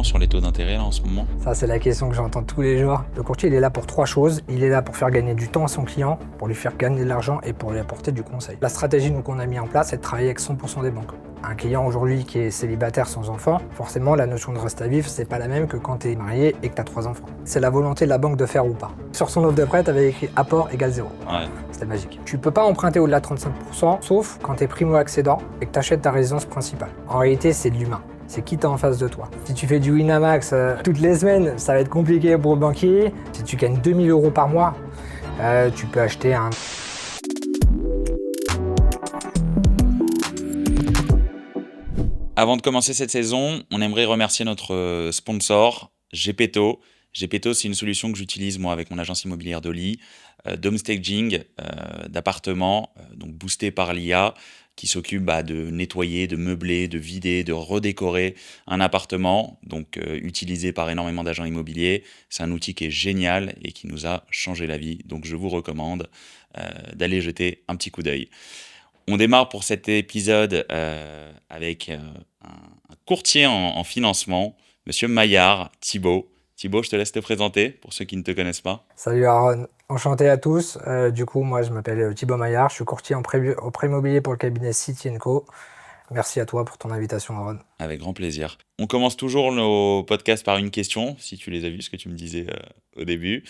sur les taux d'intérêt là en ce moment? Ça, c'est la question que j'entends tous les jours. Le courtier, il est là pour 3 choses. Il est là pour faire gagner du temps à son client, pour lui faire gagner de l'argent et pour lui apporter du conseil. La stratégie nous, qu'on a mis en place, c'est de travailler avec 100% des banques. Un client aujourd'hui qui est célibataire sans enfant, forcément, la notion de reste à vivre, c'est pas la même que quand tu es marié et que tu as 3 enfants. C'est la volonté de la banque de faire ou pas. Sur son offre de prêt, tu avais écrit apport égale 0. Ouais. C'était magique. Tu peux pas emprunter au-delà de 35%, sauf quand tu es primo-accédant et que tu achètes ta résidence principale. En réalité, c'est de l'humain. C'est qui t'as en face de toi. Si tu fais du Winamax toutes les semaines, ça va être compliqué pour le banquier. Si tu gagnes 2000 € par mois, tu peux acheter un... Avant de commencer cette saison, on aimerait remercier notre sponsor, Gepetto. Gepetto, c'est une solution que j'utilise moi avec mon agence immobilière d'Oli, d'homestaging, d'appartements, donc boosté par l'IA, qui s'occupe de nettoyer, de meubler, de vider, de redécorer un appartement, donc utilisé par énormément d'agents immobiliers. C'est un outil qui est génial et qui nous a changé la vie, donc je vous recommande d'aller jeter un petit coup d'œil. On démarre pour cet épisode avec un courtier en financement, Monsieur Maillard, Thibaut. Thibaut, je te laisse te présenter pour ceux qui ne te connaissent pas. Salut Aaron, enchanté à tous. Du coup, moi je m'appelle Thibaut Maillard, je suis courtier au prêt immobilier pour le cabinet City & Co. Merci à toi pour ton invitation, Aaron. Avec grand plaisir. On commence toujours nos podcasts par une question, si tu les as vus, ce que tu me disais au début.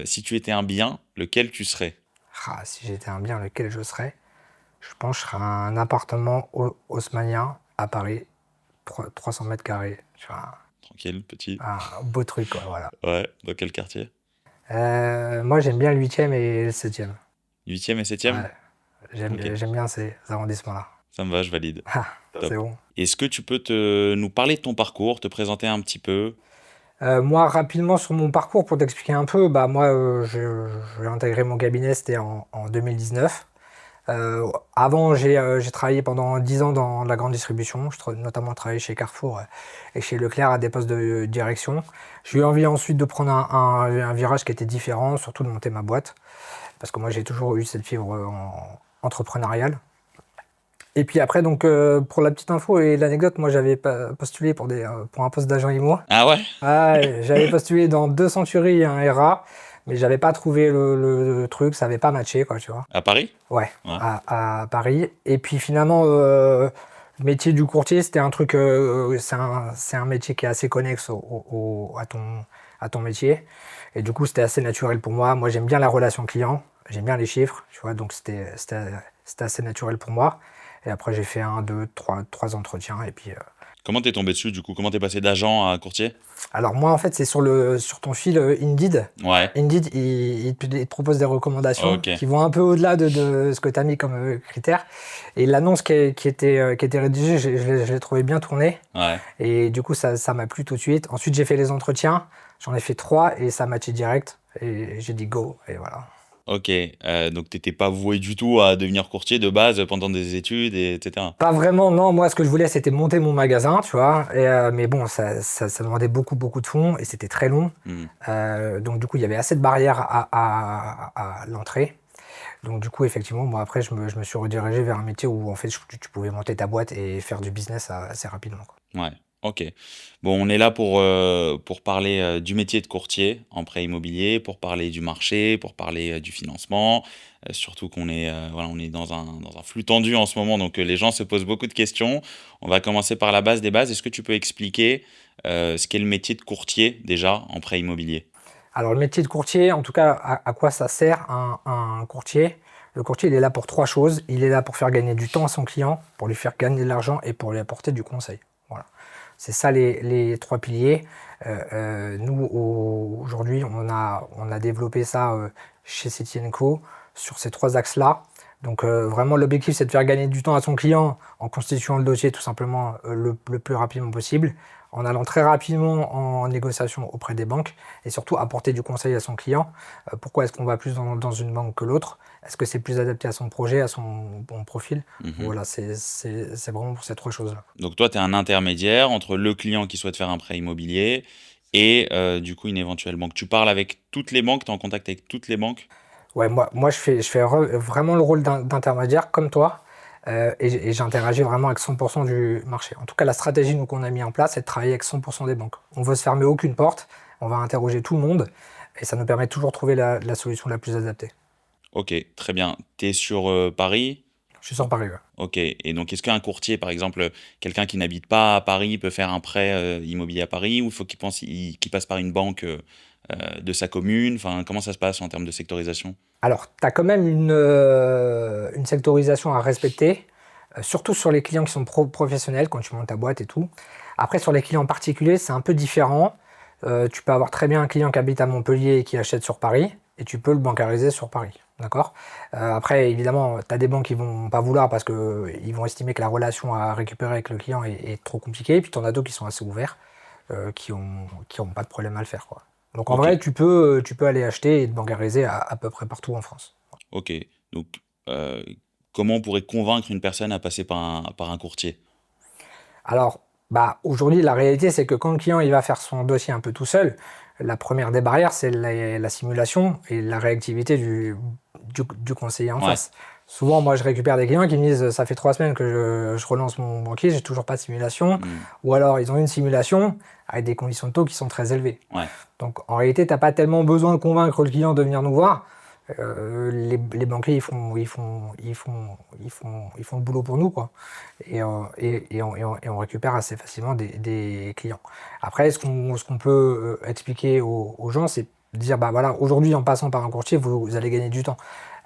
Si tu étais un bien, lequel tu serais? Si j'étais un bien, lequel je serais? Je pense que je serais un appartement haussmannien à Paris, 300 mètres carrés. Tu vois, Tranquille, petit. un beau truc, quoi, voilà. Ouais, dans quel quartier? Moi, j'aime bien le 8e et le 7e. 8e et 7e? Ouais, j'aime Ok. j'aime bien ces arrondissements-là. Ça me va, je valide. Top. C'est bon. Est-ce que tu peux nous parler de ton parcours, te présenter un petit peu? Moi, rapidement, sur mon parcours, pour t'expliquer un peu, moi, j'ai intégré mon cabinet, c'était en 2019. Avant, j'ai travaillé pendant 10 ans dans la grande distribution. Notamment travaillé chez Carrefour et chez Leclerc à des postes de direction. J'ai eu envie ensuite de prendre un virage qui était différent, surtout de monter ma boîte. Parce que moi, j'ai toujours eu cette fibre entrepreneuriale. Et puis après, donc, pour la petite info et l'anecdote, moi, j'avais postulé pour un poste d'agent IMO. Ah ouais? J'avais postulé dans 2 Century et un RA, mais j'avais pas trouvé le truc, ça avait pas matché, quoi, tu vois. À Paris? Ouais, Ouais. à Paris. Et puis finalement, le métier du courtier, c'était un truc, c'est un métier qui est assez connexe à ton métier. Et du coup, c'était assez naturel pour moi. Moi, j'aime bien la relation client, j'aime bien les chiffres, tu vois, donc c'était assez naturel pour moi. Et après, j'ai fait 1, 2, 3 entretiens. Et puis, Comment t'es tombé dessus du coup? Comment t'es passé d'agent à courtier? alors moi, en fait, c'est sur ton fil Indeed. Ouais. Indeed, il te propose des recommandations Ok. qui vont un peu au-delà de ce que tu as mis comme critère. Et l'annonce qui était rédigée, je l'ai trouvé bien tournée. Ouais. Et du coup, ça m'a plu tout de suite. Ensuite, j'ai fait les entretiens. J'en ai fait 3 et ça matchait direct. Et j'ai dit go. Et voilà. Ok. Donc t'étais pas voué du tout à devenir courtier de base pendant des études, etc. Pas vraiment, non. Moi, ce que je voulais, c'était monter mon magasin, tu vois. Mais bon, ça demandait beaucoup de fonds et c'était très long. Donc, du coup, il y avait assez de barrières à l'entrée. Donc, du coup, effectivement, moi, après, je me suis redirigé vers un métier où, en fait, tu pouvais monter ta boîte et faire du business assez rapidement, quoi. Ouais. Ok. Bon, on est là pour parler du métier de courtier en prêt immobilier, pour parler du marché, pour parler du financement. Surtout qu'on est, on est dans un flux tendu en ce moment, donc les gens se posent beaucoup de questions. On va commencer par la base des bases. Est-ce que tu peux expliquer ce qu'est le métier de courtier déjà en prêt immobilier? Alors, le métier de courtier, en tout cas, à quoi ça sert un courtier? Le courtier, il est là pour 3 choses. Il est là pour faire gagner du temps à son client, pour lui faire gagner de l'argent et pour lui apporter du conseil. Voilà. C'est ça les 3 piliers. Nous, aujourd'hui, on a développé ça chez City & Co sur ces 3 axes-là. Donc vraiment, l'objectif, c'est de faire gagner du temps à son client en constituant le dossier tout simplement le plus rapidement possible, en allant très rapidement en négociation auprès des banques et surtout apporter du conseil à son client. Pourquoi est-ce qu'on va plus dans une banque que l'autre? Est-ce que c'est plus adapté à son projet, à son bon profil? Voilà, c'est vraiment pour ces 3 choses-là. Donc toi, tu es un intermédiaire entre le client qui souhaite faire un prêt immobilier et du coup une éventuelle banque. Tu parles avec toutes les banques, tu es en contact avec toutes les banques? Ouais, moi je fais vraiment le rôle d'intermédiaire comme toi. et j'interagis vraiment avec 100% du marché. En tout cas, la stratégie nous qu'on a mis en place, c'est de travailler avec 100% des banques. On veut se fermer aucune porte, on va interroger tout le monde, et ça nous permet de toujours trouver la solution la plus adaptée. Ok, très bien. Tu es sur Paris? Je suis sur Paris, ouais. Ok, et donc est-ce qu'un courtier, par exemple, quelqu'un qui n'habite pas à Paris peut faire un prêt immobilier à Paris ou il faut qu'il passe par une banque de sa commune? Enfin, comment ça se passe en termes de sectorisation? Alors, tu as quand même une sectorisation à respecter, surtout sur les clients qui sont professionnels, quand tu montes ta boîte et tout. Après, sur les clients particuliers, c'est un peu différent. Tu peux avoir très bien un client qui habite à Montpellier et qui achète sur Paris, et tu peux le bancariser sur Paris. D'accord? Après, évidemment, tu as des banques qui vont pas vouloir parce qu'ils vont estimer que la relation à récupérer avec le client est trop compliquée. Et puis, tu en as d'autres qui sont assez ouverts, qui ont pas de problème à le faire, quoi. Donc, en Ok, vrai, tu peux aller acheter et te bancariser à peu près partout en France. ok. Donc, euh, comment on pourrait convaincre une personne à passer par un courtier? Alors, bah, aujourd'hui, la réalité, c'est que quand le client il va faire son dossier un peu tout seul, la première des barrières, c'est la simulation et la réactivité du conseiller en Ouais, face. Souvent, moi, je récupère des clients qui me disent, ça fait 3 semaines que je relance mon banquier, j'ai toujours pas de simulation. hmm, Ou alors, ils ont une simulation avec des conditions de taux qui sont très élevées. ouais, Donc, en réalité, tu n'as pas tellement besoin de convaincre le client de venir nous voir. Les banquiers, ils font le boulot pour nous, quoi. Et on récupère assez facilement des clients. Après, ce qu'on peut expliquer aux gens, c'est de dire, bah voilà, aujourd'hui, en passant par un courtier, vous allez gagner du temps.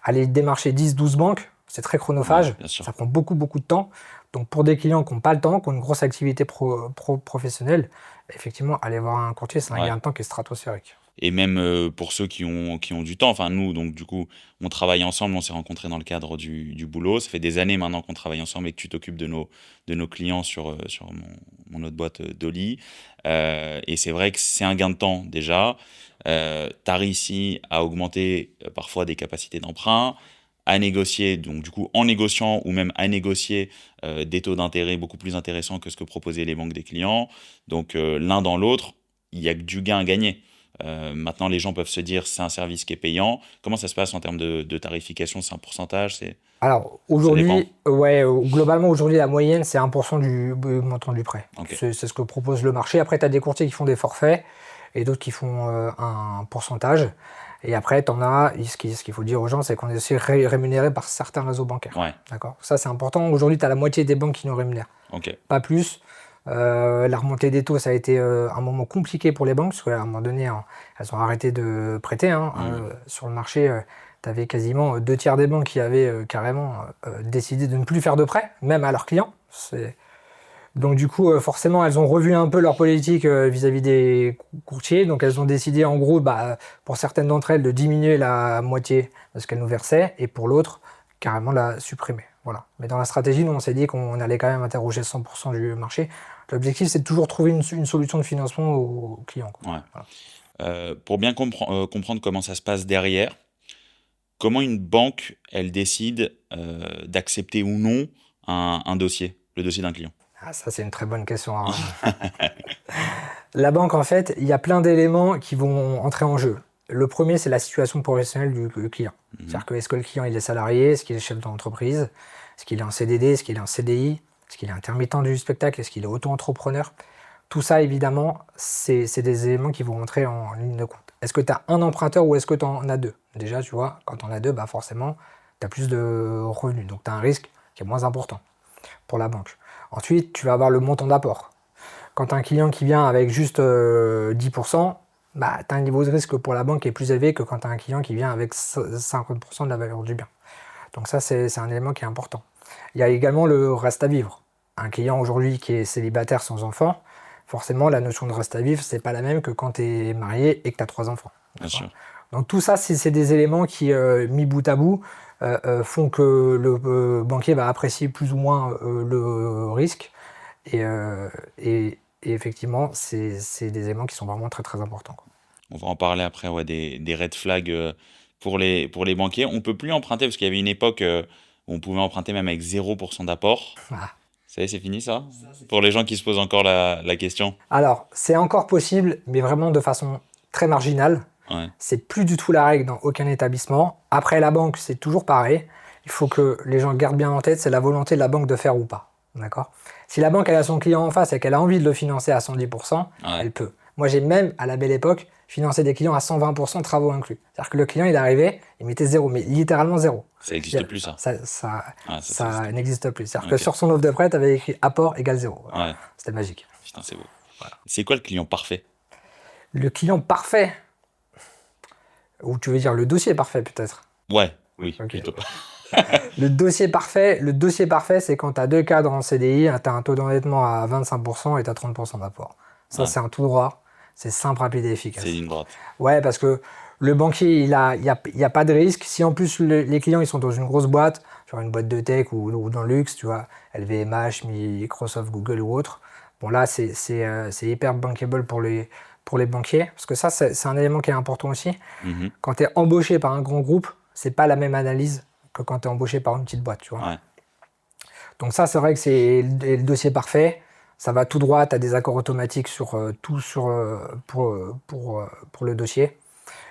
Aller démarcher 10-12 banques, c'est très ouais, chronophage, bien sûr. ça prend beaucoup, beaucoup de temps. Donc, pour des clients qui n'ont pas le temps, qui ont une grosse activité professionnelle, effectivement, aller voir un courtier, c'est un Ouais. gain de temps qui est stratosphérique. Et même pour ceux qui ont du temps, enfin nous, donc du coup, on travaille ensemble, on s'est rencontrés dans le cadre du boulot. Ça fait des années maintenant qu'on travaille ensemble et que tu t'occupes de nos clients sur mon autre boîte Dolly. Et c'est vrai que c'est un gain de temps déjà. Tu as réussi à augmenter parfois des capacités d'emprunt, à négocier, donc du coup en négociant ou même à négocier des taux d'intérêt beaucoup plus intéressants que ce que proposaient les banques des clients. Donc l'un dans l'autre, il y a que du gain à gagner. Maintenant, les gens peuvent se dire c'est un service qui est payant. Comment ça se passe en termes de tarification? C'est un pourcentage? Alors Ça dépend. aujourd'hui, ouais, globalement aujourd'hui la moyenne c'est 1% du montant du prêt. Ok. C'est ce que propose le marché. Après tu as des courtiers qui font des forfaits et d'autres qui font un pourcentage. Et après tu en as, ce qu'il faut dire aux gens c'est qu'on est aussi rémunéré par certains réseaux bancaires. Ouais. D'accord? Ça c'est important. Aujourd'hui tu as la moitié des banques qui nous rémunèrent. Ok. Pas plus. La remontée des taux, ça a été un moment compliqué pour les banques, parce qu'à un moment donné, elles ont arrêté de prêter. Sur le marché, tu avais quasiment 2 tiers des banques qui avaient carrément décidé de ne plus faire de prêts, même à leurs clients. Donc du coup, forcément, elles ont revu un peu leur politique vis-à-vis des courtiers. Donc elles ont décidé, en gros, pour certaines d'entre elles, de diminuer la moitié de ce qu'elles nous versaient, et pour l'autre, carrément la supprimer. Voilà. Mais dans la stratégie, nous, on s'est dit qu'on allait quand même interroger 100% du marché. L'objectif, c'est de toujours trouver une solution de financement aux clients, quoi. Ouais. Voilà. Pour bien comprendre comment ça se passe derrière, comment une banque, elle décide d'accepter ou non un dossier, le dossier d'un client? Ah, ça, c'est une très bonne question. La banque, en fait, il y a plein d'éléments qui vont entrer en jeu. Le premier, c'est la situation professionnelle du client. Mhm. C'est-à-dire que est-ce que le client il est salarié, est-ce qu'il est chef d'entreprise, est-ce qu'il est en CDD, est-ce qu'il est en CDI, est-ce qu'il est intermittent du spectacle, est-ce qu'il est auto-entrepreneur. Tout ça, évidemment, c'est des éléments qui vont rentrer en ligne de compte. Est-ce que tu as un emprunteur ou est-ce que tu en as deux? Déjà, tu vois, quand tu en as deux, forcément, tu as plus de revenus. Donc, tu as un risque qui est moins important pour la banque. Ensuite, tu vas avoir le montant d'apport. Quand tu as un client qui vient avec juste 10%, tu as un niveau de risque pour la banque qui est plus élevé que quand tu as un client qui vient avec 50% de la valeur du bien. Donc ça, c'est un élément qui est important. Il y a également le reste à vivre. Un client aujourd'hui qui est célibataire sans enfant, forcément, la notion de reste à vivre, c'est pas la même que quand tu es marié et que tu as 3 enfants. Bien sûr. Donc tout ça, c'est des éléments qui, mis bout à bout, font que le banquier va apprécier plus ou moins le risque. Et effectivement, c'est des éléments qui sont vraiment très très importants, quoi. On va en parler après, ouais, des red flags pour les banquiers. On peut plus emprunter parce qu'il y avait une époque où on pouvait emprunter même avec 0% d'apport. Ah. Ça y est, c'est fini ça? Pour les gens qui se posent encore la question. Alors, c'est encore possible, mais vraiment de façon très marginale. Ouais. C'est plus du tout la règle dans aucun établissement. Après, la banque, c'est toujours pareil. il faut que les gens gardent bien en tête, c'est la volonté de la banque de faire ou pas. D'accord? Si la banque elle a son client en face et qu'elle a envie de le financer à 110%, Ouais, elle peut. Moi, j'ai même, à la belle époque, financé des clients à 120% travaux inclus. C'est-à-dire que le client, il arrivait, il mettait zéro, mais littéralement zéro. ça n'existe plus, ça. Ça Ça n'existe plus. n'existe plus. C'est-à-dire que Ok, sur son offre de prêt, tu avais écrit apport égale zéro. Voilà. ouais, C'était magique. putain, c'est beau. Voilà. C'est quoi le client parfait? Le client parfait, ou tu veux dire le dossier parfait peut-être? Ouais, oui, Ok. plutôt. Le dossier parfait, c'est quand tu as 2 cadres en CDI, tu as un taux d'endettement à 25% et tu as 30% d'apport. Ça, Ouais, c'est un tout droit, c'est simple, rapide et c'est efficace. ligne droite. Ouais, parce que le banquier, il y a pas de risque. Si en plus les clients ils sont dans une grosse boîte, genre une boîte de tech ou dans le luxe, tu vois, LVMH, Microsoft, Google ou autre, bon là, c'est hyper bankable pour les banquiers. Parce que ça, c'est un élément qui est important aussi. Mhm. Quand tu es embauché par un grand groupe, c'est pas la même analyse que quand tu es embauché par une petite boîte, tu vois. Ouais, Donc ça, c'est vrai que c'est le dossier parfait. Ça va tout droit, tu as des accords automatiques sur tout pour le dossier.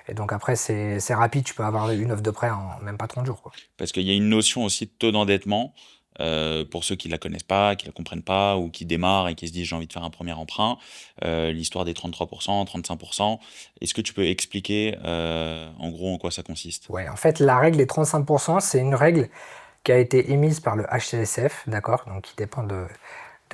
Et donc après, c'est rapide, tu peux avoir une offre de prêt en même pas 30 jours, quoi. parce qu'il y a une notion aussi de taux d'endettement, pour ceux qui la connaissent pas, qui la comprennent pas, ou qui démarrent et qui se disent j'ai envie de faire un premier emprunt, l'histoire des 33%, 35%. Est-ce que tu peux expliquer en gros en quoi ça consiste? Ouais, en fait, la règle des 35%, c'est une règle qui a été émise par le HCSF, d'accord, donc qui dépend de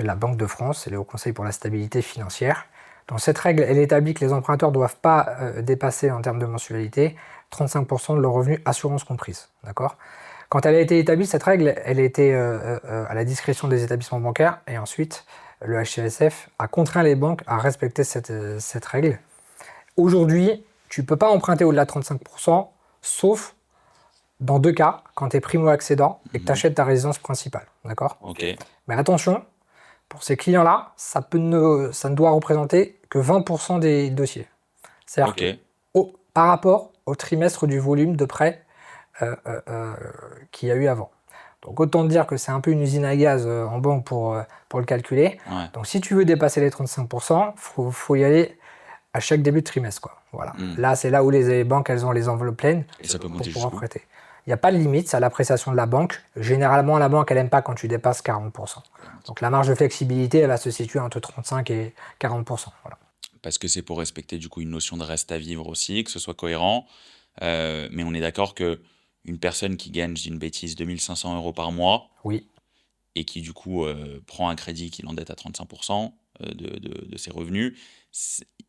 la Banque de France, c'est le Haut Conseil pour la stabilité financière. Donc cette règle, elle établit que les emprunteurs ne doivent pas dépasser en termes de mensualité 35% de leurs revenus, assurance comprise. D'accord. Quand elle a été établie, cette règle, elle était à la discrétion des établissements bancaires et ensuite le HCSF a contraint les banques à respecter cette règle. Aujourd'hui, tu ne peux pas emprunter au-delà de 35%, sauf dans 2 cas, quand tu es primo-accédant et que tu Mhm. achètes ta résidence principale. D'accord. Ok, Mais attention, pour ces clients-là, ça ne doit représenter que 20% des dossiers. C'est-à-dire ok, que par rapport au trimestre du volume de prêt qu'il y a eu avant. Donc autant te dire que c'est un peu une usine à gaz en banque pour le calculer. ouais. Donc si tu veux dépasser les 35%, faut y aller à chaque début de trimestre, quoi. Voilà. Hmm. Là, c'est là où les banques, elles ont les enveloppes pleines Et ça peut pour monter pouvoir jusqu'où? prêter. Il n'y a pas de limite, c'est à l'appréciation de la banque. Généralement, la banque, elle n'aime pas quand tu dépasses 40%. Donc la marge de flexibilité, elle va se situer entre 35 et 40%. Voilà. Parce que c'est pour respecter du coup une notion de reste à vivre aussi, que ce soit cohérent. Mais on est d'accord que une personne qui gagne, je dis une bêtise, 2 500 € par mois Oui, et qui du coup prend un crédit qui l'endette à 35% de ses revenus,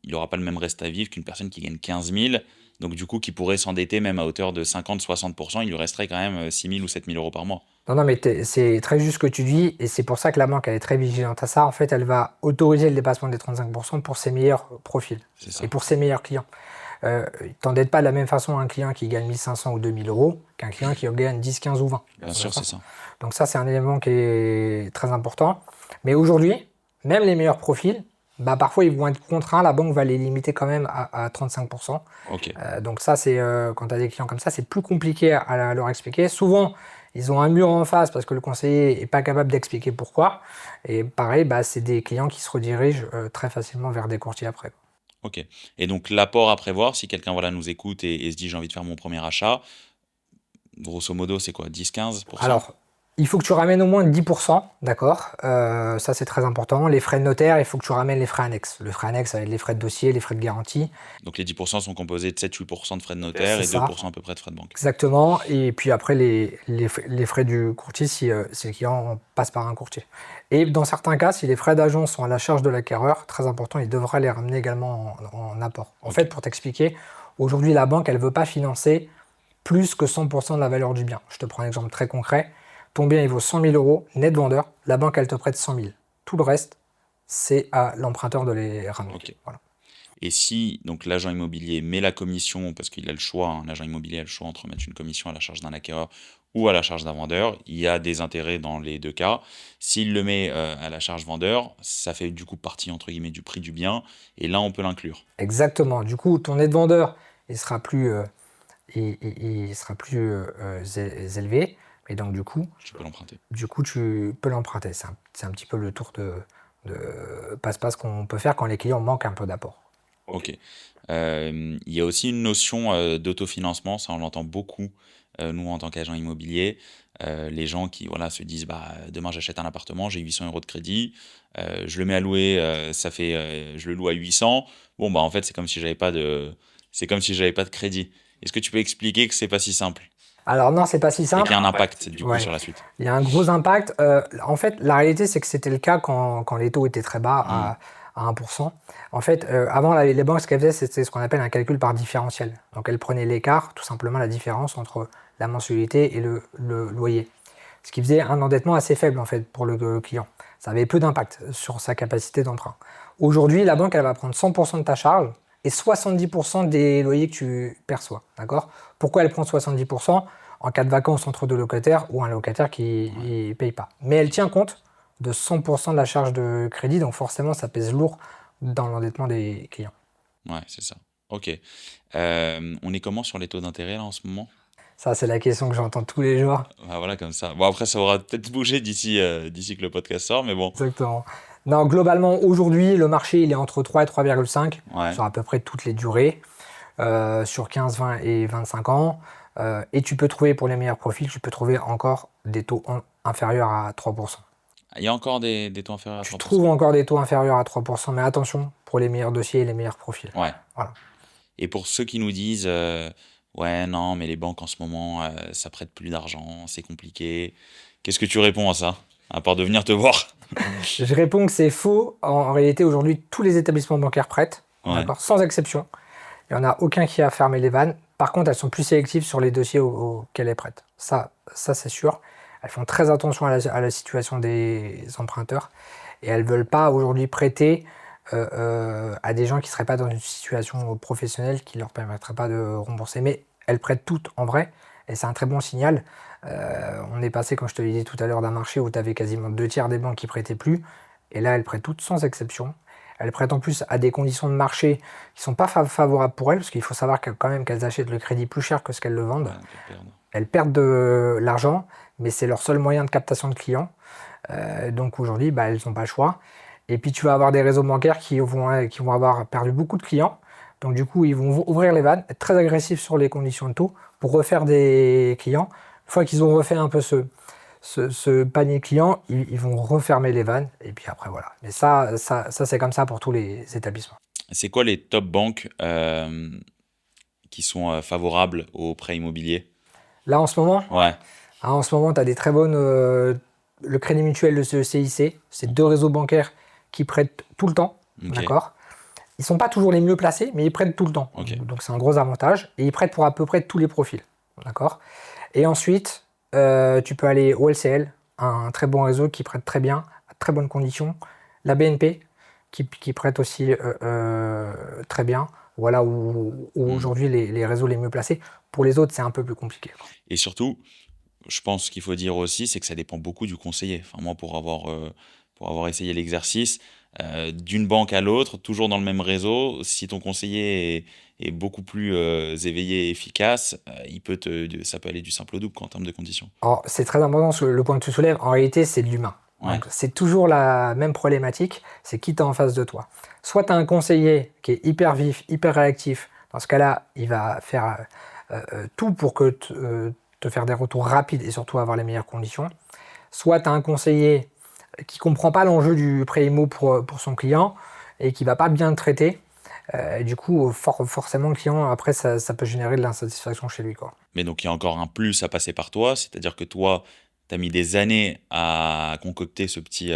il n'aura pas le même reste à vivre qu'une personne qui gagne 15 000, donc du coup qui pourrait s'endetter même à hauteur de 50-60%, il lui resterait quand même 6 000 ou 7 000 € par mois. non, non, mais c'est très juste ce que tu dis, et c'est pour ça que la banque elle est très vigilante à ça. En fait, elle va autoriser le dépassement des 35% pour ses meilleurs profils C'est et ça. pour ses meilleurs clients. T'endettes pas de la même façon un client qui gagne 1500 ou 2000 € qu'un client qui en gagne 10, 15 ou 20. Bien sûr, c'est ça. Donc ça, c'est un élément qui est très important. Mais aujourd'hui, même les meilleurs profils, bah, parfois ils vont être contraints, la banque va les limiter quand même à 35%. Ok. Donc ça, c'est quand tu as des clients comme ça, c'est plus compliqué à leur expliquer. Souvent, ils ont un mur en face parce que le conseiller n'est pas capable d'expliquer pourquoi. Et pareil, bah, c'est des clients qui se redirigent très facilement vers des courtiers après. Ok. Et donc l'apport à prévoir, si quelqu'un voilà, nous écoute et se dit j'ai envie de faire mon premier achat, grosso modo c'est quoi, 10-15%? Alors, il faut que tu ramènes au moins 10%, d'accord. Ça, c'est très important. Les frais de notaire, il faut que tu ramènes les frais annexes. Le frais annexe, ça va être les frais de dossier, les frais de garantie. Donc les 10% sont composés de 7-8% de frais de notaire C'est et ça, 2% à peu près de frais de banque. exactement. Et puis après, les frais du courtier si le client passe par un courtier. Et dans certains cas, si les frais d'agence sont à la charge de l'acquéreur, très important, il devra les ramener également en apport. En Ok. fait, pour t'expliquer, aujourd'hui, la banque, elle ne veut pas financer plus que 100% de la valeur du bien. Je te prends un exemple très concret. Ton bien, il vaut 100 000 € net vendeur. La banque, elle te prête 100 000. Tout le reste, c'est à l'emprunteur de les ramener. Ok. Voilà. Et si donc l'agent immobilier met la commission, parce qu'il a le choix, hein, l'agent immobilier a le choix entre mettre une commission à la charge d'un acquéreur ou à la charge d'un vendeur, il y a des intérêts dans les deux cas. S'il le met à la charge vendeur, ça fait du coup partie entre guillemets du prix du bien, et là on peut l'inclure. Exactement. Du coup, ton net vendeur, il sera plus, il sera plus élevé. Et donc, Je peux l'emprunter. tu peux l'emprunter. C'est un petit peu le tour de passe-passe qu'on peut faire quand les clients manquent un peu d'apport. Ok. Il y a aussi une notion d'autofinancement, ça on l'entend beaucoup nous, en tant qu'agents immobiliers. Les gens qui voilà, se disent bah, demain, j'achète un appartement, j'ai 800 euros de crédit, je le mets à louer, je le loue à 800. Bon, bah, en fait, c'est comme si j'avais pas de crédit. Est-ce que tu peux expliquer que c'est pas si simple Alors non, c'est pas si et simple. qu'il y a un impact du coup Ouais. sur la suite? Il y a un gros impact. En fait, la réalité, c'est que c'était le cas quand les taux étaient très bas, à 1%. En fait, avant, les banques, ce qu'elles faisaient, c'était ce qu'on appelle un calcul par différentiel. Donc, elles prenaient l'écart, tout simplement la différence entre la mensualité et le loyer. Ce qui faisait un endettement assez faible, en fait, pour le client. Ça avait peu d'impact sur sa capacité d'emprunt. Aujourd'hui, la banque, elle va prendre 100% de ta charge et 70% des loyers que tu perçois. D'accord? Pourquoi elle prend 70%? En cas de vacances entre deux locataires ou un locataire qui ne paye pas. Mais elle tient compte de 100% de la charge de crédit, donc forcément ça pèse lourd dans l'endettement des clients. Ouais, c'est ça. Ok. On est comment sur les taux d'intérêt là en ce moment? Ça, c'est la question que j'entends tous les jours. Ah, voilà, comme ça. Bon, après, ça aura peut-être bougé d'ici que le podcast sort, mais bon. Exactement. Non, globalement, aujourd'hui, le marché il est entre 3 et 3,5 Ouais. sur à peu près toutes les durées, sur 15, 20 et 25 ans. Et tu peux trouver, pour les meilleurs profils, tu peux trouver encore des taux inférieurs à 3%. Il y a encore des taux inférieurs à Tu 3%. trouves encore des taux inférieurs à 3%, mais attention, pour les meilleurs dossiers et les meilleurs profils. Ouais. Voilà. Et pour ceux qui nous disent ouais, non, mais les banques en ce moment, ça prête plus d'argent, c'est compliqué. Qu'est-ce que tu réponds à ça? À part de venir te voir? Je réponds que c'est faux. En réalité, aujourd'hui, tous les établissements bancaires prêtent, Ouais. d'accord, sans exception. Il n'y en a aucun qui a fermé les vannes. Par contre, elles sont plus sélectives sur les dossiers auxquels elles prêtent. Ça c'est sûr. Elles font très attention à la situation des emprunteurs et elles ne veulent pas aujourd'hui prêter à des gens qui ne seraient pas dans une situation professionnelle qui ne leur permettrait pas de rembourser. Mais elles prêtent toutes en vrai et c'est un très bon signal. On est passé, comme je te l'ai dit tout à l'heure, d'un marché où tu avais quasiment 2 tiers des banques qui prêtaient plus. Et là, elles prêtent toutes sans exception. Elles prêtent en plus à des conditions de marché qui ne sont pas favorables pour elles, parce qu'il faut savoir quand même qu'elles achètent le crédit plus cher que ce qu'elles le vendent. Ouais, Elles perdent de l'argent, mais c'est leur seul moyen de captation de clients. Donc aujourd'hui, bah, elles n'ont pas le choix. Et puis tu vas avoir des réseaux bancaires qui vont avoir perdu beaucoup de clients. Donc du coup, ils vont ouvrir les vannes, être très agressifs sur les conditions de taux pour refaire des clients. Une fois qu'ils ont refait un peu ce panier client, ils vont refermer les vannes. Et puis après, voilà. Mais ça c'est comme ça pour tous les établissements. C'est quoi les top banques qui sont favorables aux prêts immobiliers? Là, en ce moment, Ouais. tu as des très bonnes. Le Crédit Mutuel, le CIC, c'est 2 réseaux bancaires qui prêtent tout le temps. Ok. D'accord. Ils ne sont pas toujours les mieux placés, mais ils prêtent tout le temps. Ok. Donc c'est un gros avantage. Et ils prêtent pour à peu près tous les profils. D'accord. Et ensuite, tu peux aller au LCL, un très bon réseau qui prête très bien, à très bonnes conditions. La BNP, qui prête aussi très bien. Voilà où aujourd'hui les réseaux les mieux placés. Pour les autres, c'est un peu plus compliqué. Et surtout, je pense qu'il faut dire aussi, c'est que ça dépend beaucoup du conseiller. Enfin, moi, pour avoir essayé l'exercice, d'une banque à l'autre, toujours dans le même réseau, si ton conseiller est beaucoup plus éveillé et efficace, ça peut aller du simple au double en termes de conditions. Alors, c'est très important le point que tu soulèves. En réalité, c'est de l'humain. Ouais. Donc, c'est toujours la même problématique, c'est qui t'as en face de toi. Soit tu as un conseiller qui est hyper vif, hyper réactif. Dans ce cas-là, il va faire tout pour te faire des retours rapides et surtout avoir les meilleures conditions. Soit tu as un conseiller qui ne comprend pas l'enjeu du prêt IMO pour son client et qui ne va pas bien le traiter. Et du coup, forcément, le client, après, ça peut générer de l'insatisfaction chez lui, quoi. Mais donc, il y a encore un plus à passer par toi, c'est-à-dire que toi, tu as mis des années à concocter ce petit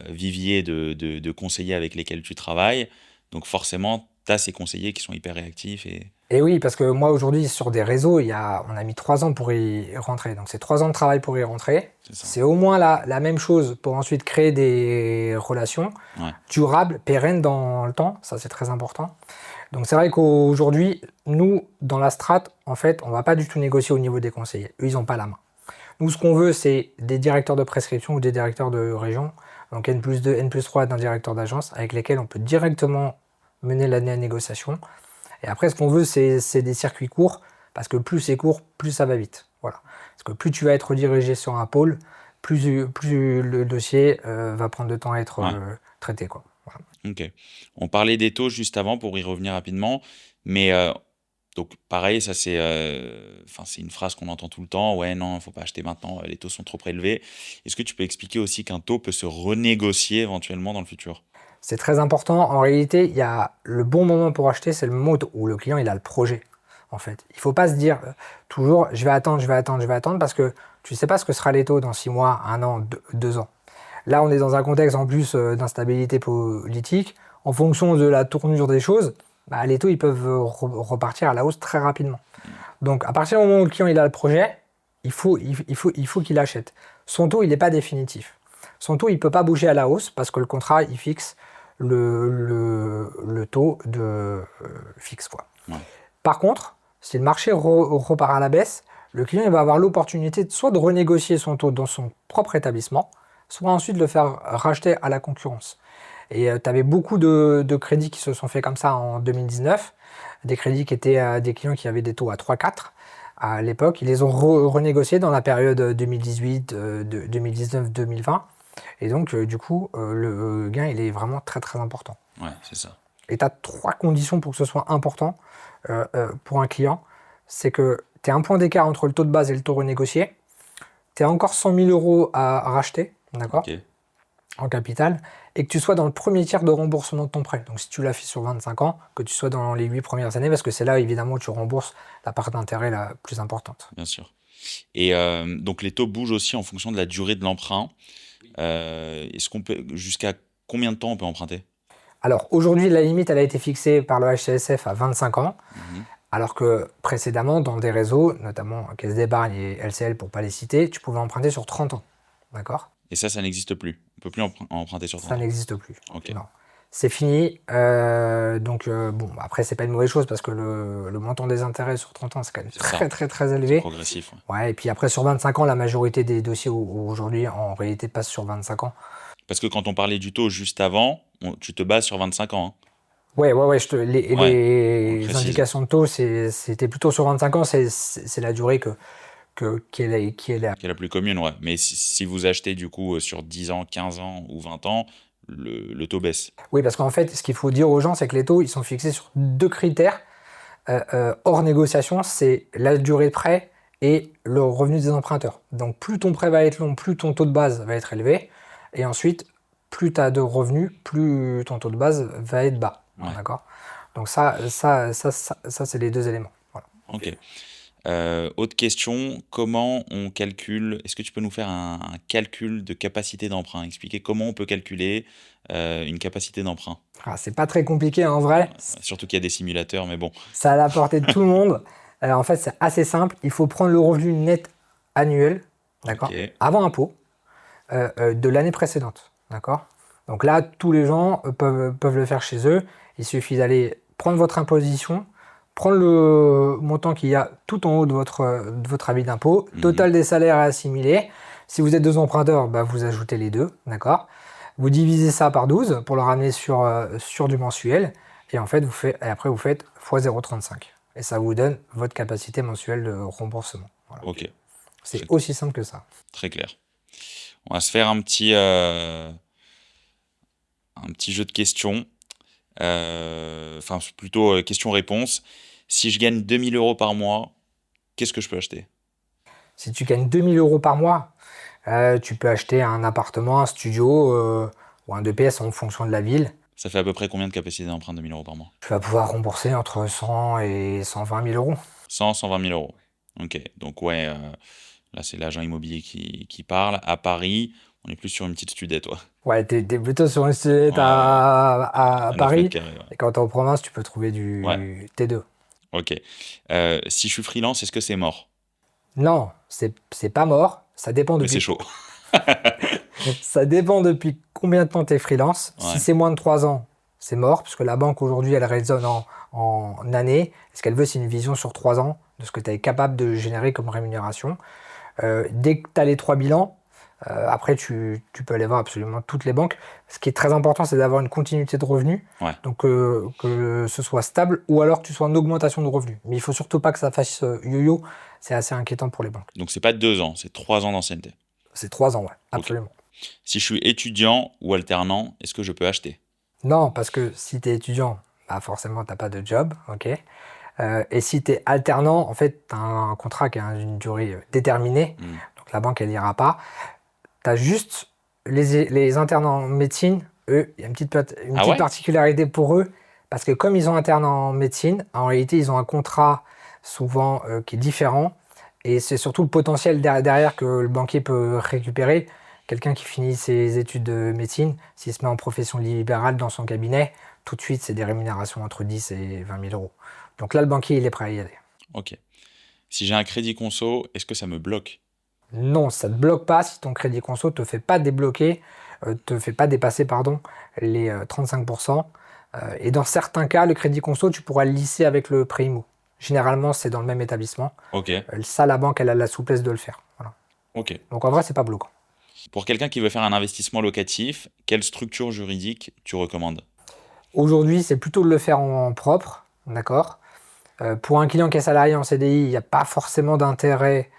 vivier de conseillers avec lesquels tu travailles. Donc, forcément, tu as ces conseillers qui sont hyper réactifs. Et oui, parce que moi, aujourd'hui, sur des réseaux, on a mis 3 ans pour y rentrer. Donc, c'est 3 ans de travail pour y rentrer. C'est ça. C'est au moins la même chose pour ensuite créer des relations Ouais. durables, pérennes dans le temps. Ça, c'est très important. Donc, c'est vrai qu'aujourd'hui, nous, dans la strat, en fait, on ne va pas du tout négocier au niveau des conseillers. Eux, ils n'ont pas la main. Nous, ce qu'on veut, c'est des directeurs de prescription ou des directeurs de région, donc N+2, N+3 d'un directeur d'agence, avec lesquels on peut directement mener la négociation. Et après, ce qu'on veut, c'est des circuits courts, parce que plus c'est court, plus ça va vite. Voilà. Parce que plus tu vas être dirigé sur un pôle, plus le dossier va prendre de temps à être traité, quoi. Voilà. Ok. On parlait des taux juste avant pour y revenir rapidement, mais Donc pareil, ça c'est une phrase qu'on entend tout le temps. Ouais, non, il faut pas acheter maintenant, les taux sont trop prélevés. Est-ce que tu peux expliquer aussi qu'un taux peut se renégocier éventuellement dans le futur? C'est très important. En réalité, il y a le bon moment pour acheter, c'est le moment où le client il a le projet. En fait, il faut pas se dire toujours je vais attendre, je vais attendre, je vais attendre parce que tu sais pas ce que sera les taux dans 6 mois, 1 an, 2 ans. Là, on est dans un contexte en plus d'instabilité politique. En fonction de la tournure des choses, bah, les taux ils peuvent repartir à la hausse très rapidement. Donc, à partir du moment où le client il a le projet, il faut qu'il achète. Son taux, il n'est pas définitif. Son taux, il ne peut pas bouger à la hausse parce que le contrat, il fixe le taux fixe, quoi. Ouais. Par contre, si le marché repart à la baisse, le client il va avoir l'opportunité soit de renégocier son taux dans son propre établissement, soit ensuite de le faire racheter à la concurrence. Et tu avais beaucoup de crédits qui se sont faits comme ça en 2019, des crédits qui étaient des clients qui avaient des taux à 3-4 à l'époque. Ils les ont renégociés dans la période 2018, 2019, 2020. Et donc, du coup, le gain, il est vraiment très très important. Ouais, c'est ça. Et tu as 3 conditions pour que ce soit important pour un client. C'est que tu as un point d'écart entre le taux de base et le taux renégocié. Tu as encore 100 000 euros à racheter, d'accord, Ok. en capital, et que tu sois dans le premier tiers de remboursement de ton prêt. Donc si tu l'as fait sur 25 ans, que tu sois dans les 8 premières années, parce que c'est là évidemment où tu rembourses la part d'intérêt la plus importante. Bien sûr. Et donc les taux bougent aussi en fonction de la durée de l'emprunt. Est-ce qu'on peut jusqu'à combien de temps on peut emprunter? Alors aujourd'hui, la limite, elle a été fixée par le HCSF à 25 ans, Mhm. alors que précédemment, dans des réseaux, notamment Caisse d'Épargne et LCL pour ne pas les citer, tu pouvais emprunter sur 30 ans. D'accord? Et ça n'existe plus. On peut plus emprunter sur 30 Ça ans. n'existe plus. Ok. Non. C'est fini. Donc, bon, après, c'est pas une mauvaise chose parce que le montant des intérêts sur 30 ans, c'est quand même C'est ça. très, très, très C'est élevé. progressif. Ouais. Ouais, et puis après, sur 25 ans, la majorité des dossiers aujourd'hui, en réalité, passent sur 25 ans. Parce que quand on parlait du taux juste avant, tu te bases sur 25 ans. Hein. Ouais, Ouais, on le les précise. indications de taux, c'était plutôt sur 25 ans, c'est la durée qui est là. Qui est la plus commune, ouais. Mais si vous achetez du coup sur 10 ans, 15 ans ou 20 ans, le taux baisse. Oui, parce qu'en fait, ce qu'il faut dire aux gens, c'est que les taux, ils sont fixés sur 2 critères hors négociation, c'est la durée de prêt et le revenu des emprunteurs. Donc plus ton prêt va être long, plus ton taux de base va être élevé. Et ensuite, plus tu as de revenus, plus ton taux de base va être bas. Ouais. D'accord? Donc ça c'est les 2 éléments. Voilà. Ok. Autre question, comment on calcule? Est-ce que tu peux nous faire un calcul de capacité d'emprunt? Expliquer comment on peut calculer une capacité d'emprunt. Ah, c'est pas très compliqué en vrai, Surtout qu'il y a des simulateurs, mais bon. ça à la portée de tout le monde. En fait, c'est assez simple. Il faut prendre le revenu net annuel, d'accord, Ok. avant impôt, de l'année précédente, d'accord. Donc là, tous les gens peuvent le faire chez eux. Il suffit d'aller prendre votre imposition, prendre le montant qu'il y a tout en haut de votre avis d'impôt, total des salaires à assimiler. Si vous êtes 2 emprunteurs, bah, vous ajoutez les 2, d'accord. Vous divisez ça par 12 pour le ramener sur du mensuel. Et en fait, après, vous faites x 0,35. Et ça vous donne votre capacité mensuelle de remboursement. Voilà. Ok. C'est aussi simple que ça. Très clair. On va se faire un petit jeu de questions. Enfin, plutôt questions-réponses. Si je gagne 2000 euros par mois, qu'est-ce que je peux acheter? Si tu gagnes 2000 euros par mois, tu peux acheter un appartement, un studio ou un 2 pièces en fonction de la ville. Ça fait à peu près combien de capacité d'emprunt 2000 euros par mois? Tu vas pouvoir rembourser entre 100 et 120 000 euros. 100, 120 000 euros. Ok, donc ouais, là c'est l'agent immobilier qui parle. À Paris, on est plus sur une petite studette, toi. Ouais, t'es plutôt sur une studette Ouais, à 9 Paris. mètres carrés, ouais. Et quand t'es en province, tu peux trouver du Ouais. T2. Ok. Si je suis freelance, est-ce que c'est mort? Non, c'est pas mort. Ça dépend Mais c'est depuis, chaud. ça dépend depuis combien de temps tu es freelance. Si Ouais. c'est moins de 3 ans, c'est mort, puisque la banque aujourd'hui, elle raisonne en années. Ce qu'elle veut, c'est une vision sur 3 ans de ce que tu es capable de générer comme rémunération. Dès que tu as les 3 bilans, après, tu peux aller voir absolument toutes les banques. Ce qui est très important, c'est d'avoir une continuité de revenus. Ouais. Donc, que ce soit stable ou alors que tu sois en augmentation de revenus. Mais il faut surtout pas que ça fasse yo-yo. C'est assez inquiétant pour les banques. Donc c'est pas 2 ans, c'est 3 ans d'ancienneté. C'est 3 ans, ouais, absolument. Si je suis étudiant ou alternant, est-ce que je peux acheter? Non, parce que si tu es étudiant, bah forcément, tu n'as pas de job, ok. Et si tu es alternant, en fait, tu as un contrat qui a une durée déterminée, donc la banque, elle n'ira pas. Tu as juste les internes en médecine, eux, il y a une Ah petite ouais? particularité pour eux, parce que comme ils ont interne en médecine, en réalité, ils ont un contrat souvent qui est différent, et c'est surtout le potentiel derrière que le banquier peut récupérer. Quelqu'un qui finit ses études de médecine, s'il se met en profession libérale dans son cabinet, tout de suite, c'est des rémunérations entre 10 et 20 000 euros. Donc là, le banquier, il est prêt à y aller. Ok. Si j'ai un crédit conso, est-ce que ça me bloque? Non, ça ne te bloque pas si ton crédit conso te fait pas débloquer, te fait pas dépasser, pardon, les 35%. Et dans certains cas, le crédit conso, tu pourras le lisser avec le prêt IMO. Généralement, c'est dans le même établissement. Ok, Ça, la banque, elle a la souplesse de le faire. Voilà. ok. Donc en vrai, c'est pas bloquant. Pour quelqu'un qui veut faire un investissement locatif, quelle structure juridique tu recommandes? Aujourd'hui, c'est plutôt de le faire en propre, d'accord? Pour un client qui est salarié en CDI, il n'y a pas forcément d'intérêt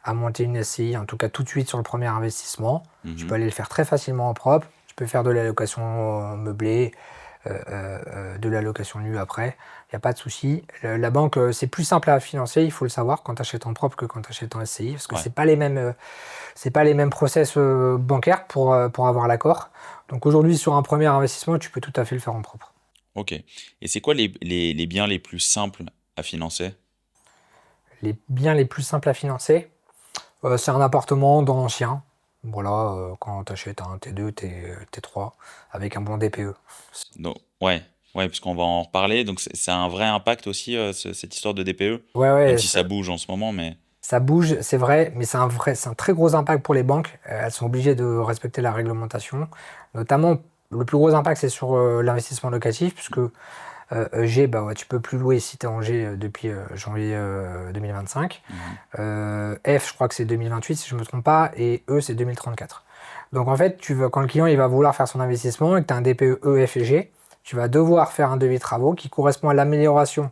à monter une SCI, en tout cas tout de suite sur le premier investissement. Tu peux aller le faire très facilement en propre. Tu peux faire de la location meublée, de la location nue après. Il n'y a pas de souci. La banque, c'est plus simple à financer, il faut le savoir, quand tu achètes en propre que quand tu achètes en SCI, parce que Ouais. c'est pas les mêmes process bancaires pour avoir l'accord. Donc aujourd'hui, sur un premier investissement, tu peux tout à fait le faire en propre. Ok. Et c'est quoi les biens les plus simples à financer? Les biens les plus simples à financer, c'est un appartement dans l'ancien. Voilà, quand tu achètes un T2, T3, avec un bon DPE. Non. Ouais, ouais, parce qu'on va en reparler. Donc c'est un vrai impact aussi, cette histoire de DPE, Ouais, même ouais, si ça bouge en ce moment, mais ça bouge, c'est vrai, mais c'est un très gros impact pour les banques. Elles sont obligées de respecter la réglementation. Notamment, le plus gros impact, c'est sur l'investissement locatif, puisque G, bah, ouais, tu peux plus louer si tu es en G depuis janvier 2025. F, je crois que c'est 2028 si je ne me trompe pas, et E, c'est 2034. Donc en fait, quand le client il va vouloir faire son investissement et que tu as un DPE E, F et G, tu vas devoir faire un devis de travaux qui correspond à l'amélioration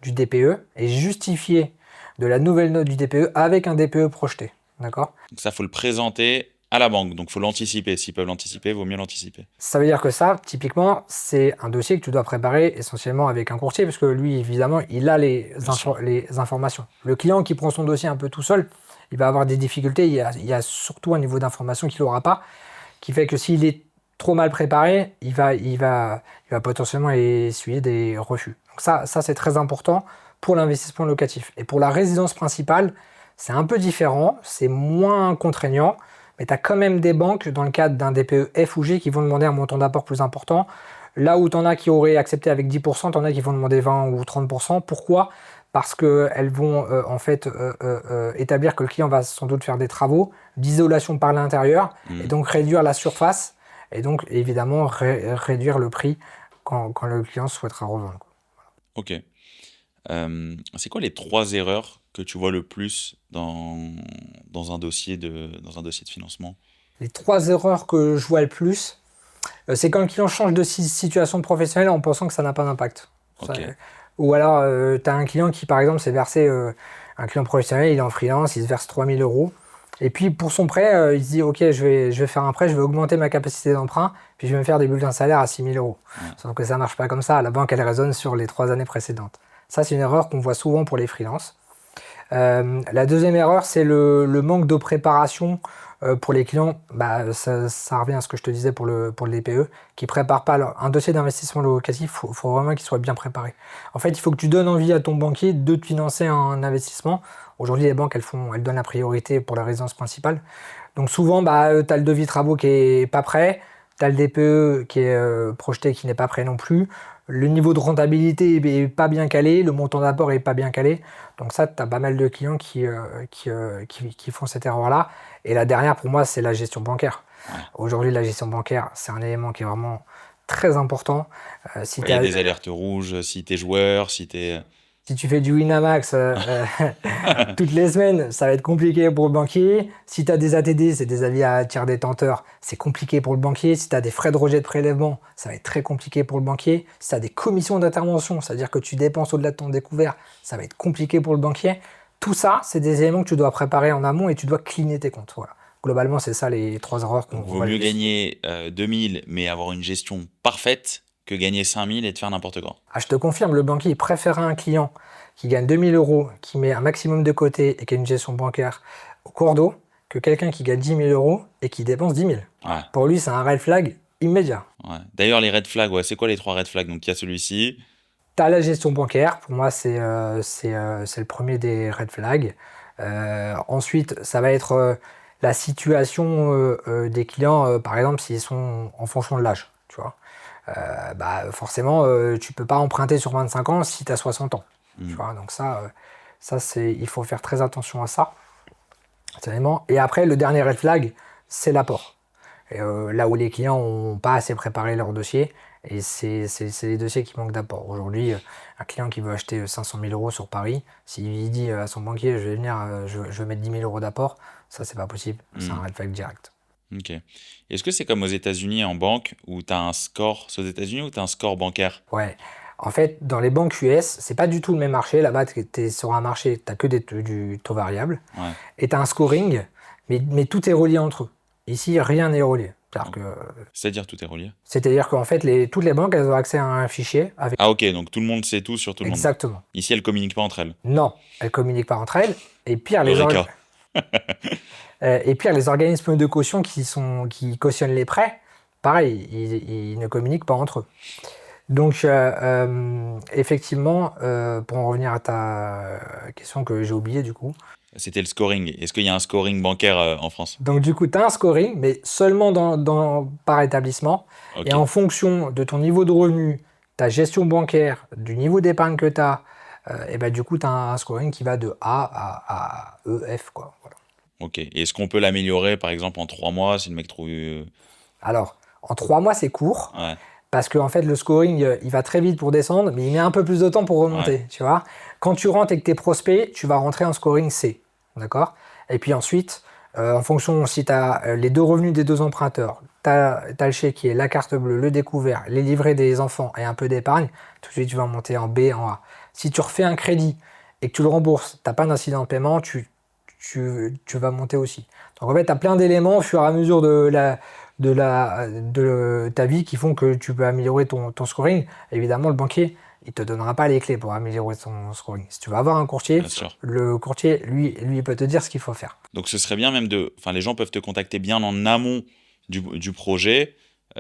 du DPE et justifier de la nouvelle note du DPE avec un DPE projeté. D'accord? donc ça, faut le présenter à la banque. Donc faut l'anticiper. S'ils peuvent l'anticiper, vaut mieux l'anticiper. Ça veut dire que ça, typiquement, c'est un dossier que tu dois préparer essentiellement avec un courtier, parce que lui, évidemment, il a Bien sûr. les informations. Le client qui prend son dossier un peu tout seul, il va avoir des difficultés. Il y a surtout un niveau d'information qu'il n'aura pas, qui fait que s'il est trop mal préparé, il va potentiellement essuyer des refus. Donc ça c'est très important pour l'investissement locatif. Et pour la résidence principale, c'est un peu différent, c'est moins contraignant, mais tu as quand même des banques, dans le cadre d'un DPE F ou G, qui vont demander un montant d'apport plus important. Là où tu en as qui auraient accepté avec 10%, tu en as qui vont demander 20 ou 30%. Pourquoi? Parce qu'elles vont en fait établir que le client va sans doute faire des travaux d'isolation par l'intérieur et donc réduire la surface et donc évidemment réduire le prix quand le client souhaitera revendre. Ok. C'est quoi les 3 erreurs que tu vois le plus dans un dossier de financement? Les 3 erreurs que je vois le plus, c'est quand le client change de situation professionnelle en pensant que ça n'a pas d'impact. Ok. Ou alors, tu as un client qui, par exemple, s'est versé, un client professionnel, il est en freelance, il se verse 3 000 euros. Et puis, pour son prêt, il se dit, OK, je vais faire un prêt, je vais augmenter ma capacité d'emprunt, puis je vais me faire des bulletins de salaire à 6 000 euros. Ouais. Sauf que ça ne marche pas comme ça. La banque, elle raisonne sur les 3 années précédentes. Ça, c'est une erreur qu'on voit souvent pour les freelances. La deuxième erreur, c'est le manque de préparation pour les clients. Bah, ça revient à ce que je te disais pour le DPE, qui ne prépare pas un dossier d'investissement locatif. Il faut vraiment qu'il soit bien préparé. En fait, il faut que tu donnes envie à ton banquier de te financer un investissement. Aujourd'hui, les banques, elles donnent la priorité pour la résidence principale. Donc souvent, bah, tu as le devis travaux qui n'est pas prêt, tu as le DPE qui est projeté qui n'est pas prêt non plus. Le niveau de rentabilité n'est pas bien calé, le montant d'apport n'est pas bien calé. Donc ça, tu as pas mal de clients qui font cette erreur-là. Et la dernière, pour moi, c'est la gestion bancaire. Ouais. Aujourd'hui, la gestion bancaire, c'est un élément qui est vraiment très important. Si Il y a des alertes rouges si t'es joueur, si tu fais du Winamax toutes les semaines, ça va être compliqué pour le banquier. Si tu as des ATD, c'est des avis à tiers détenteurs, c'est compliqué pour le banquier. Si tu as des frais de rejet de prélèvement, ça va être très compliqué pour le banquier. Si tu as des commissions d'intervention, c'est-à-dire que tu dépenses au-delà de ton découvert, ça va être compliqué pour le banquier. Tout ça, c'est des éléments que tu dois préparer en amont et tu dois cleaner tes comptes. Voilà. Globalement, c'est ça les 3 erreurs qu'on Donc, vaut voit le mieux plus. gagner 2000 mais avoir une gestion parfaite que gagner 5000 et te faire n'importe quoi. Ah, je te confirme, le banquier il préférera un client qui gagne 2 000 € qui met un maximum de côté et qui a une gestion bancaire au cordeau que quelqu'un qui gagne 10 000 € et qui dépense 10 000. Ouais, Pour lui, c'est un red flag immédiat. ouais. D'ailleurs, les red flags, ouais, c'est quoi les 3 red flags? Donc, il y a celui-ci. Tu as la gestion bancaire, pour moi, c'est le premier des red flags. Ensuite, ça va être la situation des clients, par exemple, s'ils sont en fonction de l'âge. Tu vois. Forcément, tu peux pas emprunter sur 25 ans si tu as 60 ans. Tu vois. Donc il faut faire très attention à ça. Et après, le dernier red flag, c'est l'apport. Là où les clients n'ont pas assez préparé leur dossier, et c'est les dossiers qui manquent d'apport. Aujourd'hui, un client qui veut acheter 500 000 € sur Paris, s'il dit à son banquier, je vais venir, je vais mettre 10 000 € d'apport, ça, c'est pas possible. C'est un red flag direct. Ok. Est-ce que c'est comme aux États-Unis en banque où tu as un score, c'est aux États-Unis où tu as un score bancaire? Ouais. En fait, dans les banques US, c'est pas du tout le même marché. Là-bas, tu es sur un marché, tu n'as que du taux variable. Ouais. Et tu as un scoring, mais tout est relié entre eux. Ici, rien n'est relié. C'est-à-dire tout est relié? C'est-à-dire qu'en fait, toutes les banques, elles ont accès à un fichier avec... Ah ok, donc tout le monde sait tout sur tout le monde. Exactement. Ici, elles communiquent pas entre elles. Non, elles communiquent pas entre elles. Et pire, Eureka. les organismes de caution qui cautionnent les prêts, pareil, ils ne communiquent pas entre eux. Donc, effectivement, pour en revenir à ta question que j'ai oubliée du coup. C'était le scoring. Est-ce qu'il y a un scoring bancaire en France? Donc, du coup, tu as un scoring, mais seulement par établissement. Ok. Et en fonction de ton niveau de revenu, ta gestion bancaire, du niveau d'épargne que tu as, et du coup, tu as un scoring qui va de A à E, F, quoi. Voilà. Ok. Est-ce qu'on peut l'améliorer, par exemple, en 3 mois si le mec trouve... Alors, en 3 mois, c'est court. Ouais. Parce que en fait, le scoring, il va très vite pour descendre, mais il met un peu plus de temps pour remonter. Ouais. Tu vois. Quand tu rentres et que tu es prospect, tu vas rentrer en scoring C. D'accord. Et puis ensuite, en fonction, si tu as les 2 revenus des 2 emprunteurs, tu as le chéquier, la carte bleue, le découvert, les livrets des enfants et un peu d'épargne, tout de suite, tu vas monter en B, en A. Si tu refais un crédit et que tu le rembourses, tu n'as pas d'incident de paiement, tu vas monter aussi. Donc en fait, tu as plein d'éléments au fur et à mesure de ta vie qui font que tu peux améliorer ton scoring. Évidemment, le banquier, il te donnera pas les clés pour améliorer ton scoring. Si tu vas avoir un courtier, le courtier, lui, il peut te dire ce qu'il faut faire. Donc ce serait bien même enfin les gens peuvent te contacter bien en amont du projet.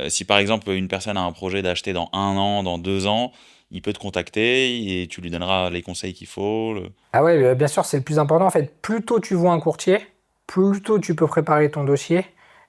Si par exemple une personne a un projet d'acheter dans 1 an, dans 2 ans, il peut te contacter et tu lui donneras les conseils qu'il faut. Ah ouais, bien sûr, c'est le plus important. En fait, plus tôt tu vois un courtier, plus tôt tu peux préparer ton dossier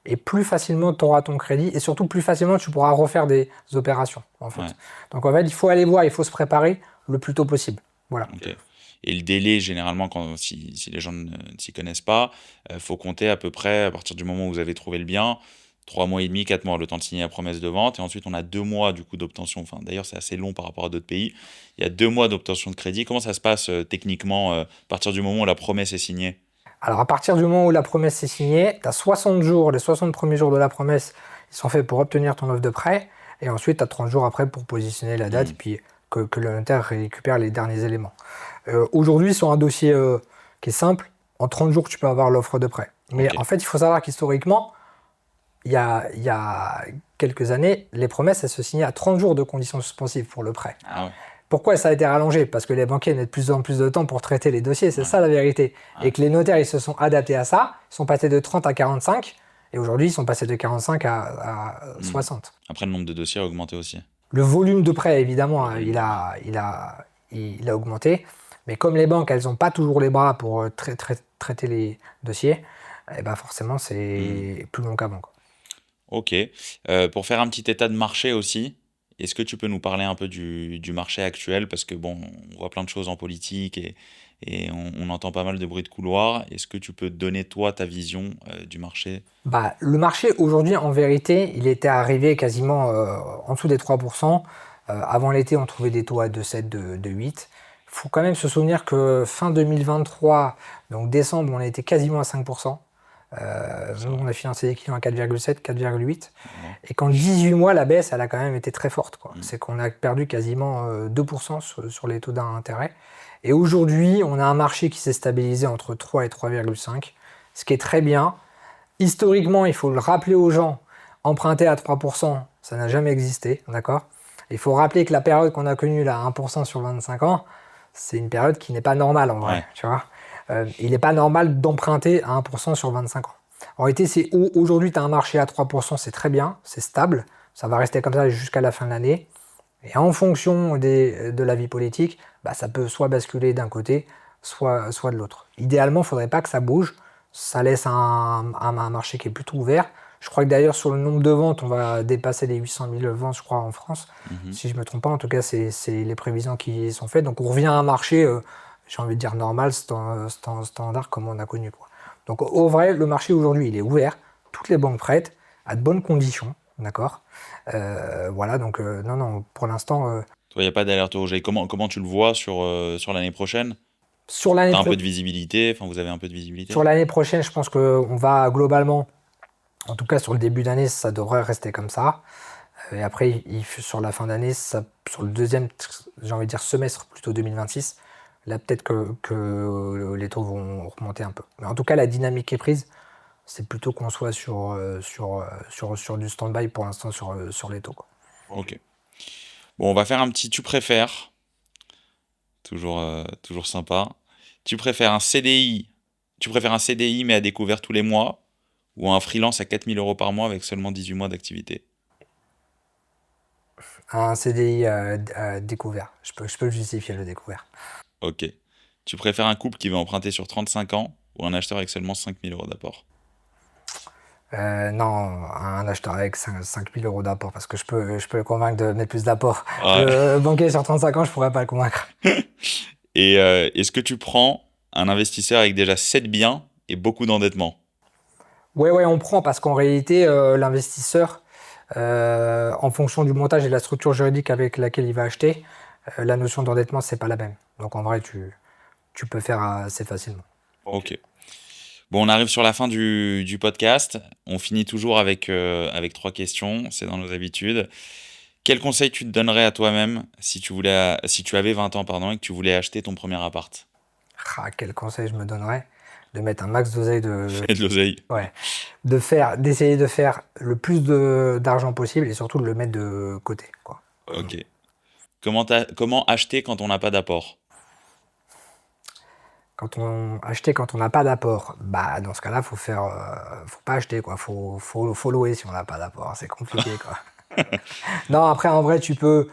et plus facilement tu auras ton crédit et surtout plus facilement tu pourras refaire des opérations. En fait. Ouais. Donc en fait, il faut aller voir, il faut se préparer le plus tôt possible. Voilà. Okay. Et le délai, généralement, si les gens ne s'y connaissent pas, faut compter à peu près, à partir du moment où vous avez trouvé le bien, 3 mois et demi, 4 mois, le temps de signer la promesse de vente. Et ensuite, on a 2 mois du coup d'obtention. Enfin, d'ailleurs, c'est assez long par rapport à d'autres pays. Il y a 2 mois d'obtention de crédit. Comment ça se passe techniquement à partir du moment où la promesse est signée? Alors, à partir du moment où la promesse est signée, tu as 60 jours, les 60 premiers jours de la promesse, ils sont faits pour obtenir ton offre de prêt. Et ensuite, tu as 30 jours après pour positionner la date et puis que le notaire récupère les derniers éléments. Aujourd'hui, sur un dossier qui est simple, en 30 jours, tu peux avoir l'offre de prêt. Mais en fait, il faut savoir qu'historiquement, il y a quelques années, les promesses, elles se signaient à 30 jours de conditions suspensives pour le prêt. Ah ouais. Pourquoi ça a été rallongé? Parce que les banquiers mettent de plus en plus de temps pour traiter les dossiers, c'est ça la vérité. Et que les notaires, ils se sont adaptés à ça, ils sont passés de 30 à 45, et aujourd'hui, ils sont passés de 45 à 60. Après, le nombre de dossiers a augmenté aussi. Le volume de prêts, évidemment, il a augmenté, mais comme les banques, elles n'ont pas toujours les bras pour traiter les dossiers, et forcément, c'est plus long qu'avant. Ok. Pour faire un petit état de marché aussi, est-ce que tu peux nous parler un peu du marché actuel? Parce que bon, on voit plein de choses en politique et on entend pas mal de bruit de couloir. Est-ce que tu peux donner, toi, ta vision du marché? Le marché, aujourd'hui, en vérité, il était arrivé quasiment en dessous des 3%. Avant l'été, on trouvait des taux à 2,7, 2,8. Il faut quand même se souvenir que fin 2023, donc décembre, on était quasiment à 5%. Nous, on a financé des clients à 4,7, 4,8. Et qu'en 18 mois, la baisse, elle a quand même été très forte. C'est qu'on a perdu quasiment 2% sur les taux d'intérêt. Et aujourd'hui, on a un marché qui s'est stabilisé entre 3 et 3,5, ce qui est très bien. Historiquement, il faut le rappeler aux gens, emprunter à 3%, ça n'a jamais existé, d'accord? Il faut rappeler que la période qu'on a connue, là, 1% sur 25 ans, c'est une période qui n'est pas normale en vrai, Ouais. tu vois. Il n'est pas normal d'emprunter à 1% sur 25 ans. En réalité, aujourd'hui, tu as un marché à 3%, c'est très bien, c'est stable, ça va rester comme ça jusqu'à la fin de l'année. Et en fonction de la vie politique, bah, ça peut soit basculer d'un côté, soit de l'autre. Idéalement, il ne faudrait pas que ça bouge. Ça laisse un marché qui est plutôt ouvert. Je crois que d'ailleurs, sur le nombre de ventes, on va dépasser les 800 000 ventes, je crois, en France. Mhm. Si je ne me trompe pas, en tout cas, c'est les prévisions qui sont faites. Donc, on revient à un marché, j'ai envie de dire normal, standard, comme on a connu, quoi. Donc, au vrai, le marché aujourd'hui, il est ouvert. Toutes les banques prêtent, à de bonnes conditions, d'accord. Voilà, donc non, pour l'instant, Toi, il n'y a pas d'alerte au jet. Comment tu le vois sur l'année prochaine? sur l'année Tu as un peu de visibilité, enfin, vous avez un peu de visibilité? sur l'année prochaine, je pense qu'on va globalement, en tout cas sur le début d'année, ça devrait rester comme ça. Et après, sur la fin d'année, sur le deuxième, j'ai envie de dire semestre, plutôt 2026, là peut-être que les taux vont remonter un peu. Mais en tout cas, la dynamique est prise. C'est plutôt qu'on soit sur du stand-by pour l'instant sur les taux, quoi. Ok. Bon, on va faire un petit tu préfères. Toujours sympa. Tu préfères un CDI, mais à découvert tous les mois, ou un freelance à 4 000 € par mois avec seulement 18 mois d'activité? Un CDI découvert. Je peux le justifier, le découvert. Ok. Tu préfères un couple qui veut emprunter sur 35 ans, ou un acheteur avec seulement 5 000 € d'apport? Non, un acheteur avec 5 000 euros d'apport, parce que je peux le convaincre de mettre plus d'apport. Ouais. Le banquier sur 35 ans, je pourrais pas le convaincre. Et est-ce que tu prends un investisseur avec déjà 7 biens et beaucoup d'endettement? Ouais, on prend, parce qu'en réalité, l'investisseur, en fonction du montage et de la structure juridique avec laquelle il va acheter, la notion d'endettement, c'est pas la même. Donc en vrai, tu peux faire assez facilement. Ok. Bon, on arrive sur la fin du podcast. On finit toujours avec 3 questions, c'est dans nos habitudes. Quel conseil tu te donnerais à toi-même si tu avais 20 ans, pardon, et que tu voulais acheter ton premier appart? Ah, quel conseil je me donnerais? De mettre un max d'oseille Et de l'oseille. Ouais. D'essayer de faire le plus d'argent possible et surtout de le mettre de côté, quoi. Ok. Comment acheter quand on n'a pas d'apport? Acheter quand on n'a pas d'apport, bah dans ce cas-là, faut pas acheter, quoi. Faut louer si on n'a pas d'apport. C'est compliqué, quoi. Non, après en vrai, tu peux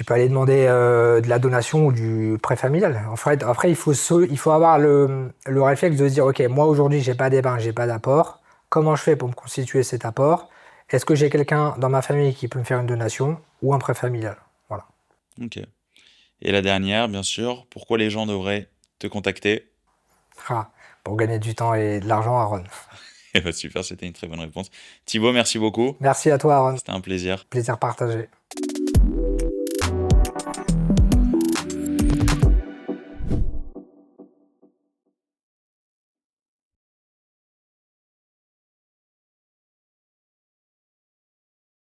aller demander de la donation ou du prêt familial. En fait, après, il faut avoir le réflexe de se dire, ok, moi aujourd'hui, j'ai pas d'épargne, j'ai pas d'apport. Comment je fais pour me constituer cet apport? Est-ce que j'ai quelqu'un dans ma famille qui peut me faire une donation ou un prêt familial? Voilà. Ok. Et la dernière, bien sûr, pourquoi les gens devraient te contacter? Ah, pour gagner du temps et de l'argent, Aaron. Eh ben super, c'était une très bonne réponse. Thibaut, merci beaucoup. Merci à toi, Aaron. C'était un plaisir. Plaisir partagé.